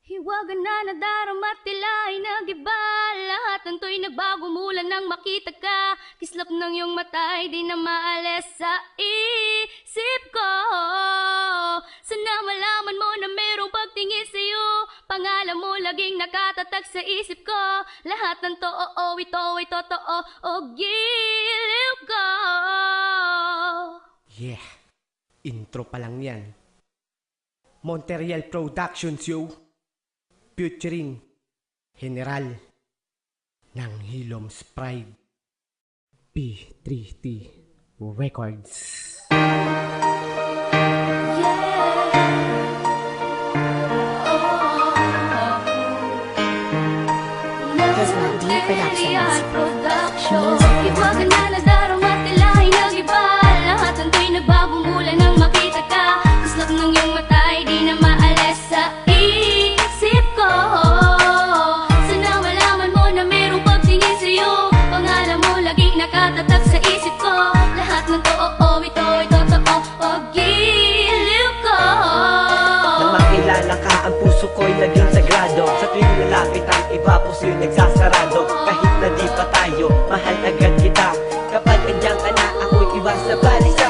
Hiwaga na nadarama tila ay nagiba. Lahat ng to'y nagbago mula nang makita ka. Kislap ng iyong mata ay di na maalis sa isip ko. Sana malaman mo na merong pagtingin sa'yo. Pangalan mo laging nakatatag sa isip ko. Lahat ng too, ito ay totoo. O giliw ko. Yeah, intro pa lang yan. Montreal Productions yo, featuring General ng Hilom's Pride, P3T Records. Productions. Hiwaga na nadarama tila ay nagiba. Lahat ng to'y nagbago mula nang makita ka. Kislap ng iyong mata ay di na maalis sa isip ko. Sana malaman mo na merong pagtingin sa'yo. Pangalan mo laging nakatatag sa isip ko. Lahat ng too, ito ay totoo. O giliw ko. Nang makilala ka, ang puso ko'y naging sagrado. Sa tuwing lalapit ang iba, puso'y nagsasarado. Kahit na di pa tayo, mahal agad kita. Kapag andyan ka na, ako'y iba sa balisa.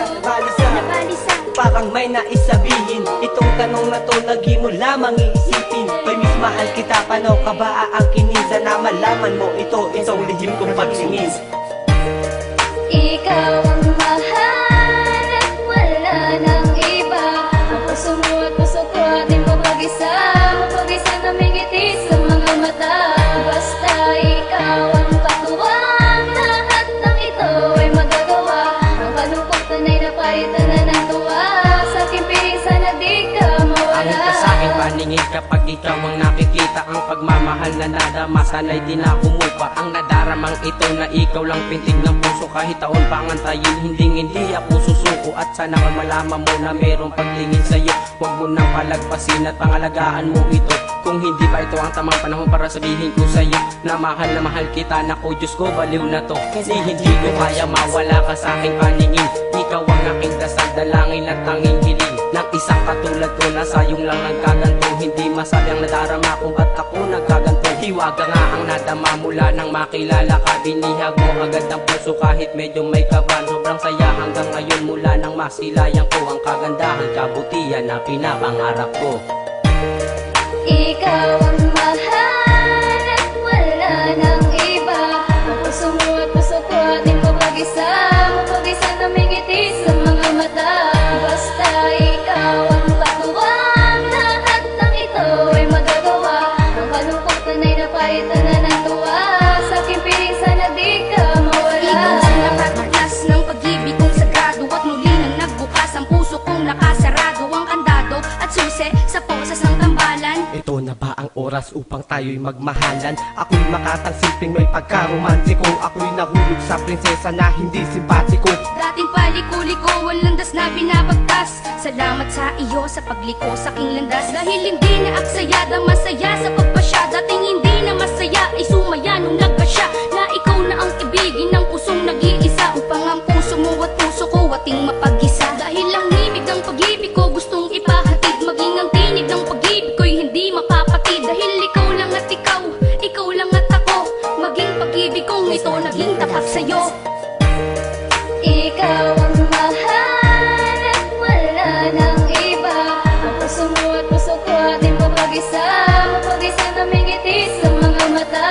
Parang may naisabihin. Itong tanong na to, lagi mo lamang iisipin. Hoy miss, mahal kita, paano ka ba aangkinin? Sana malaman mo ito, itong lihim kong pagsingin. Ikaw ang mahal at wala nang iba. Ang puso mo at puso ko ating mapag-isa. Mapag-isa na may ngiti sa mga mata. Basta ikaw ang katuwang. Lahat ng ito ay magagawa. Ang kalungkutan ay napalitan na ng tuwa. Sa aking piling sana di ka mawala. Angin ka sa'king paningin kapag ikaw ang nakikita. Ang pagmamahal na nadama, sana'y di na kumupa. Ang nadaramang ito na ikaw lang pintig ng puso. Kahit taon pa ang antayin, hindi ako susuko. At sana malaman mo na merong pagtingin sa'yo. Huwag mo nang palagpasin at pangalagaan mo ito. Kung hindi pa ito ang tamang panahon para sabihin ko sa'yo na mahal kita. Naku Diyos ko, baliw na to. Kasi hindi ko kaya mawala ka sa'king paningin. Ikaw ang aking dasal, dalangin at tanging hiling. Ng isang katulad ko na sayong lang nagkaganto. Hindi masabi ang nadarama kung ba't ako nagkaganto. Hiwaga nga ang nadama mula nang makilala ka. Binihag mo agad ang puso kahit medyo may kaban. Sobrang saya hanggang ngayon mula nang masilayan ko ang kagandahan, kabutihan na pinapangarap ko. Ikaw ang mahal at wala nang iba. Ang puso mo at puso ko ating mapag-isa. Mapag-isa na may ngiti sa mga mata. Basta ikaw ang katuwang. Lahat ng ito ay magagawa. Ang kalungkutan ay napalitan na ng tuwa. Sa aking piling sana di ka mawala. Ikaw ang nakatakas ng pag-ibig kong sagrado. At muli nang nagbukas ang puso kong nakasarado. Ang kandado at susi sa posas ng tambalan. Ito na ba ang oras upang tayo'y magmahalan? Ako'y makatang simpleng may pagkaromantiko. Ako'y nahulog sa prinsesa na hindi simpatiko. Dating paliko-liko, walang das na pinapagtas. Salamat sa iyo sa pagliko sa aking landas. Dahil hindi na aksaya, masaya sa pagpasya. Dating hindi na masaya, ay sumaya nung nagpasya. Na ikaw na ang ibigin ng pusong nag-iisa. Upang ang puso mo at puso ko ating mapag-isa. Dahil ang himig ng pag-ibig ko gustong ipahatid. Maging ang tinig ng pag-ibig ko'y hindi mapapatid. Dahil ikaw lang at ikaw lang at ako. Maging pag-ibig kong ito naging tapat sa'yo. Ikaw ang mahal at wala nang iba. Ang puso mo at puso ko ating mapag-isa. Mapag-isa na may ngiti sa mga mata.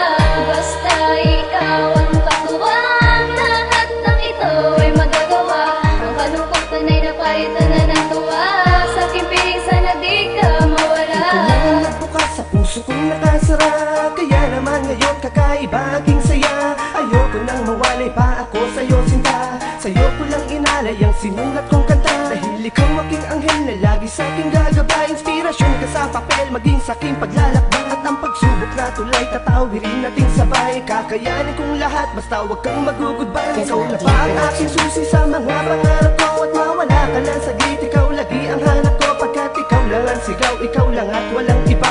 Basta ikaw ang katuwang. Lahat ng ito ay magagawa. Ang kalungkutan ay napalitan na ng tuwa. Sa aking piling sana di ka mawala. Ikaw lang ang nagbukas sa puso kong nakasara. Kaya naman ngayon kakaiba aking saya. Ayoko nang mawalay pa ako sa'yo sinta. Sa'yo ko lang inalay ang sinulat kong kanta. Dahil ikaw aking anghel na lagi sa'king gagabay. Inspirasyon ka sa papel, maging sa'king paglalakbay. At ang pagsubok na tulay, tatawirin nating sabay. Kakayanin kong lahat, basta huwag kang magugudbay. Ikaw na ba ang aking susi sa mga pangarap ko? At mawala ka lang saglit, ikaw lagi ang hanap ko. Pagkat ikaw lang ang sigaw, ikaw lang at walang iba.